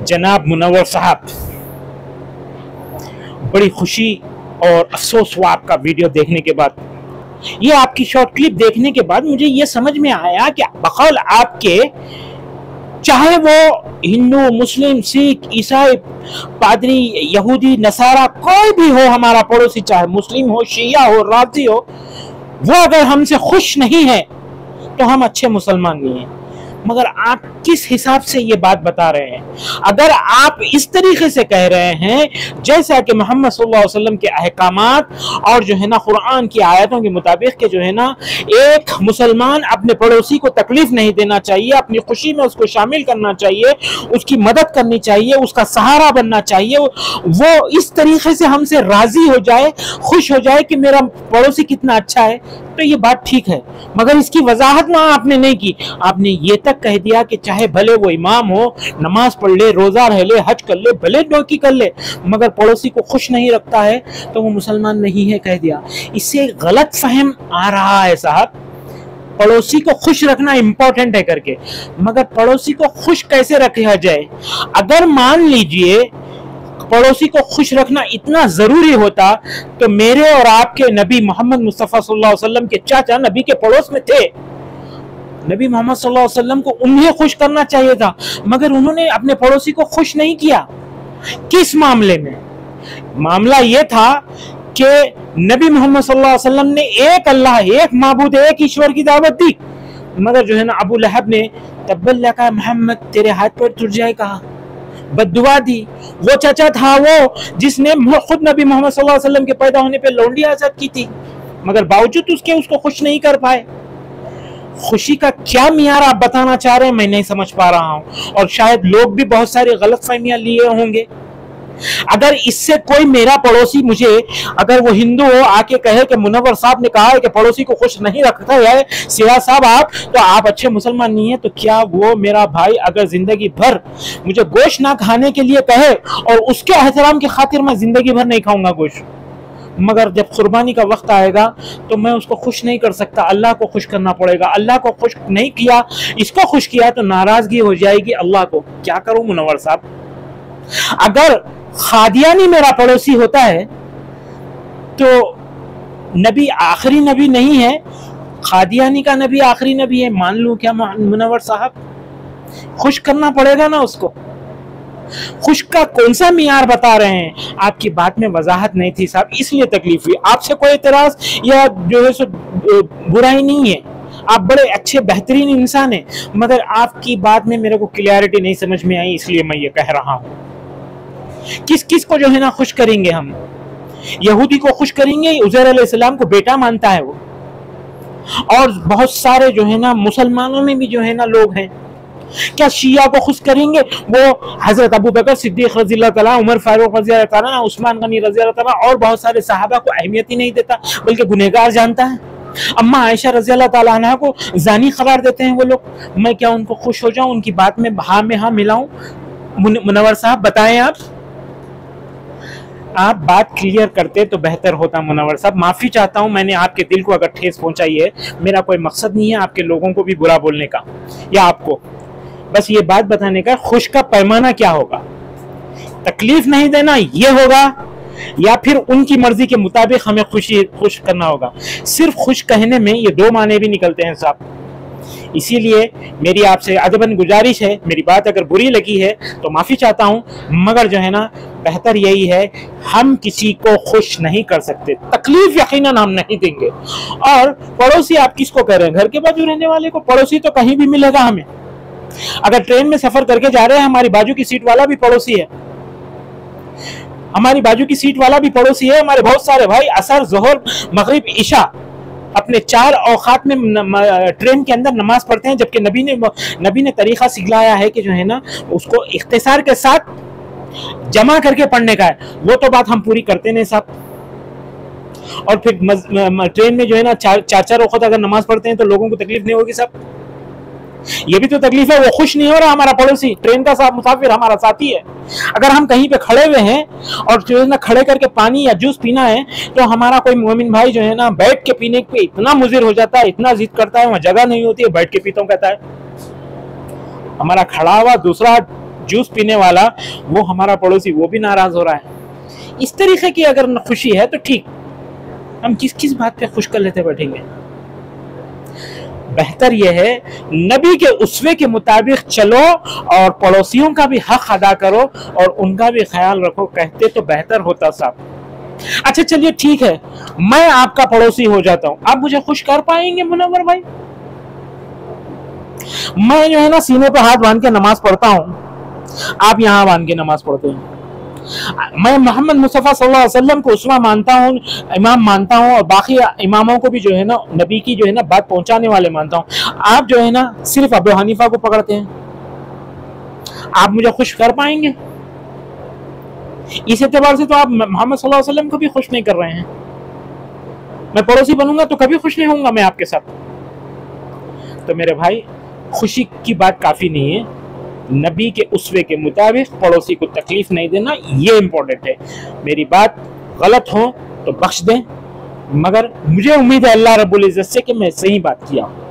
जनाब मुनव्वर साहब, बड़ी खुशी और अफसोस हुआ आपका वीडियो देखने के बाद। ये आपकी शॉर्ट क्लिप देखने के बाद मुझे ये समझ में आया कि बकौल आपके, चाहे वो हिंदू, मुस्लिम, सिख, ईसाई, पादरी, यहूदी, नसारा, कोई भी हो हमारा पड़ोसी, चाहे मुस्लिम हो, शिया हो, राजी हो, वो अगर हमसे खुश नहीं है तो हम अच्छे मुसलमान नहीं हैं। मगर आप किस हिसाब से ये बात बता रहे हैं? अगर आप इस तरीके से कह रहे हैं जैसा कि मोहम्मद सल्लल्लाहु अलैहि वसल्लम के अहकामात और जो है ना कुरान की आयतों के मुताबिक के जो है ना एक मुसलमान अपने पड़ोसी को तकलीफ नहीं देना चाहिए, अपनी खुशी में उसको शामिल करना चाहिए, उसकी मदद करनी चाहिए, उसका सहारा बनना चाहिए, वो इस तरीके से हमसे राजी हो जाए, खुश हो जाए कि मेरा पड़ोसी कितना अच्छा है, तो ये बात ठीक है। मगर इसकी वजाहत ना आपने नहीं की। आपने ये तक कह दिया कि चाहे भले वो इमाम हो, नमाज पढ़ ले, रोजा रह ले, हज कर ले, भले नेकी कर ले, मगर पड़ोसी को खुश नहीं रखता है तो वो मुसलमान नहीं है, कह दिया। इससे गलत फहम आ रहा है साहब। पड़ोसी को खुश रखना इंपॉर्टेंट है करके, मगर पड़ोसी को खुश कैसे रखा जाए? अगर मान लीजिए पड़ोसी को खुश रखना इतना जरूरी होता तो मेरे और आपके नबी मोहम्मद मुस्तफा सल्लल्लाहु अलैहि वसल्लम के चाचा नबी के पड़ोस में थे। नबी मोहम्मद सल्लल्लाहु अलैहि वसल्लम को उन्हें खुश करना चाहिए था, मगर उन्होंने अपने पड़ोसी को खुश नहीं किया। किस मामले में? मामला यह था कि नबी मोहम्मद सल्लल्लाहु अलैहि वसल्लम ने एक अल्लाह, एक माबूद, एक ईश्वर की दावत दी, मगर जो है ना अबू लहब ने तब्बल लका मोहम्मद, तेरे हाथ पर टूट जाए कहा, बद्दुआ दी। वो चाचा था वो जिसने खुद नबी मोहम्मद सल्लल्लाहु अलैहि वसल्लम के पैदा होने पे लौंडी आजाद की थी, मगर बावजूद उसके उसको खुश नहीं कर पाए। खुशी का क्या मियार आप बताना चाह रहे हैं, मैं नहीं समझ पा रहा हूं, और शायद लोग भी बहुत सारी गलतफहमियां लिए होंगे। अगर इससे कोई मेरा पड़ोसी मुझे, अगर वो हिंदू हो, आके कहे कि मुनव्वर साहब ने कहा है कि पड़ोसी को खुश नहीं रखता है सिया साहब आप, तो आप अच्छे मुसलमान नहीं है, तो क्या वो मेरा भाई अगर जिंदगी भर मुझे गोश्त ना खाने के लिए कहे और उसके एहतराम की खातिर मैं जिंदगी भर नहीं खाऊंगा गोश्त, मगर जब कुर्बानी का वक्त आएगा तो मैं उसको खुश नहीं कर सकता, अल्लाह को खुश करना पड़ेगा। अल्लाह को खुश नहीं किया, इसको खुश किया तो नाराजगी हो जाएगी अल्लाह को। क्या करूं मुनव्वर साहब? अगर खादियानी मेरा पड़ोसी होता है तो नबी आखिरी नबी नहीं है, खादियानी का नबी आखिरी नबी है, मान लूं क्या मुनव्वर साहब? खुश करना पड़ेगा ना उसको। खुश का कौन सा मियार बता रहे हैं? आपकी बात में वजाहत नहीं थी साहब, इसलिए तकलीफ हुई। आपसे कोई एतराज या जो है सो बुराई नहीं है, आप बड़े अच्छे बेहतरीन इंसान हैं, मगर आपकी बात में मेरे को क्लियरिटी नहीं समझ में आई, इसलिए मैं ये कह रहा हूं। किस किस को जो है ना खुश करेंगे हम? यहूदी को खुश करेंगे, उज़ैर अलैहिस्सलाम को बेटा मानता है वो, और बहुत सारे जो है ना मुसलमानों में भी जो है ना लोग हैं। क्या शिया को खुश करेंगे? वो हजरत अबू बकर सिद्दीक रज़ी अल्लाह तआला, उमर फारूक रज़ी अल्लाह तआला, उस्मान गनी रज़ी अल्लाह तआला और बहुत सारे सहाबा को अहमियत ही नहीं देता, बल्कि गुनहगार जानता है। अम्मा आयशा रज़ी अल्लाह तआला अन्हा को जानी करार देते हैं वो लोग। मैं क्या उनको खुश हो जाऊं, उनकी बात में हाँ मिलाऊं? मुनव्वर साहब बताएं आप बात क्लियर करते तो बेहतर होता। मुनव्वर साहब माफी चाहता हूं, मैंने आपके दिल को अगर ठेस पहुंचाई है, मेरा कोई मकसद नहीं है आपके लोगों को भी बुरा बोलने का या आपको, बस ये बात बताने का खुश का पैमाना क्या होगा। तकलीफ नहीं देना ये होगा या फिर उनकी मर्जी के मुताबिक हमें खुश करना होगा? सिर्फ खुश कहने में ये दो माने भी निकलते हैं साहब। इसीलिए मेरी आपसे अदबन गुजारिश है, मेरी बात अगर बुरी लगी है तो माफ़ी चाहता हूँ, मगर जो है ना बेहतर यही है, हम किसी को खुश नहीं कर सकते, तकलीफ यकीनन हम नहीं देंगे। और पड़ोसी आप किसको कह रहे हैं? घर के बाजू रहने वाले को। पड़ोसी तो कहीं भी मिलेगा हमें। अगर ट्रेन में सफर करके जा रहे हैं, हमारी बाजू की सीट वाला भी पड़ोसी है, हमारी बाजू की सीट वाला भी पड़ोसी है। हमारे बहुत सारे भाई असर, जोहर, मगरिब, इशा अपने 4 औकात में ट्रेन के अंदर नमाज पढ़ते हैं, जबकि नबी ने तरीका सिखलाया है कि जो है ना उसको इख्तिसार के साथ जमा करके पढ़ने का है। वो तो बात हम पूरी करते नहीं साहब। और फिर ट्रेन में जो है ना चार औकात अगर नमाज पढ़ते हैं तो लोगों को तकलीफ नहीं होगी साहब? ये भी तो तकलीफ है। वो खुश नहीं हो रहा हमारा पड़ोसी, ट्रेन का साहब मुसाफिर हमारा साथी है। अगर हम कहीं पे खड़े हुए हैं और जो है ना खड़े करके पानी या जूस पीना है, तो हमारा कोई मोमिन भाई जो है ना बैठ के पीने पे इतना मुजिर हो जाता है, इतना जिद करता है, वहां जगह नहीं होती है, बैठ के पीता हूं कहता है। हमारा खड़ा हुआ दूसरा जूस पीने वाला वो हमारा पड़ोसी वो भी नाराज हो रहा है। इस तरीके की अगर खुशी है तो ठीक, हम किस किस बात पे खुश कर लेते बैठेंगे। बेहतर यह है नबी के उसवे के मुताबिक चलो और पड़ोसियों का भी हक अदा करो और उनका भी ख्याल रखो, कहते तो बेहतर होता साहब। अच्छा चलिए ठीक है, मैं आपका पड़ोसी हो जाता हूं, आप मुझे खुश कर पाएंगे मुनव्वर भाई? मैं जो है ना सीने पे हाथ बांध के नमाज पढ़ता हूं, आप यहां बांध के नमाज पढ़ते हैं। मैं मोहम्मद मुस्तफा सल्लल्लाहु अलैहि वसल्लम को उस्वा मानता हूँ, इमाम मानता हूँ, और बाकी इमामों को भी जो है ना नबी की जो है ना बात पहुंचाने वाले मानता हूँ। आप जो है ना सिर्फ अबू हनीफा को पकड़ते हैं, आप मुझे खुश कर पाएंगे? इस एतबार से तो आप मोहम्मद सल्लल्लाहु अलैहि वसल्लम को भी खुश नहीं कर रहे हैं। मैं पड़ोसी बनूंगा तो कभी खुश नहीं होऊंगा मैं आपके साथ। तो मेरे भाई, खुशी की बात काफी नहीं है, नबी के उसवे के मुताबिक पड़ोसी को तकलीफ नहीं देना, ये इंपॉर्टेंट है। मेरी बात गलत हो तो बख्श दें, मगर मुझे उम्मीद है अल्लाह रब्बुल इज्जत से कि मैं सही बात किया हूं।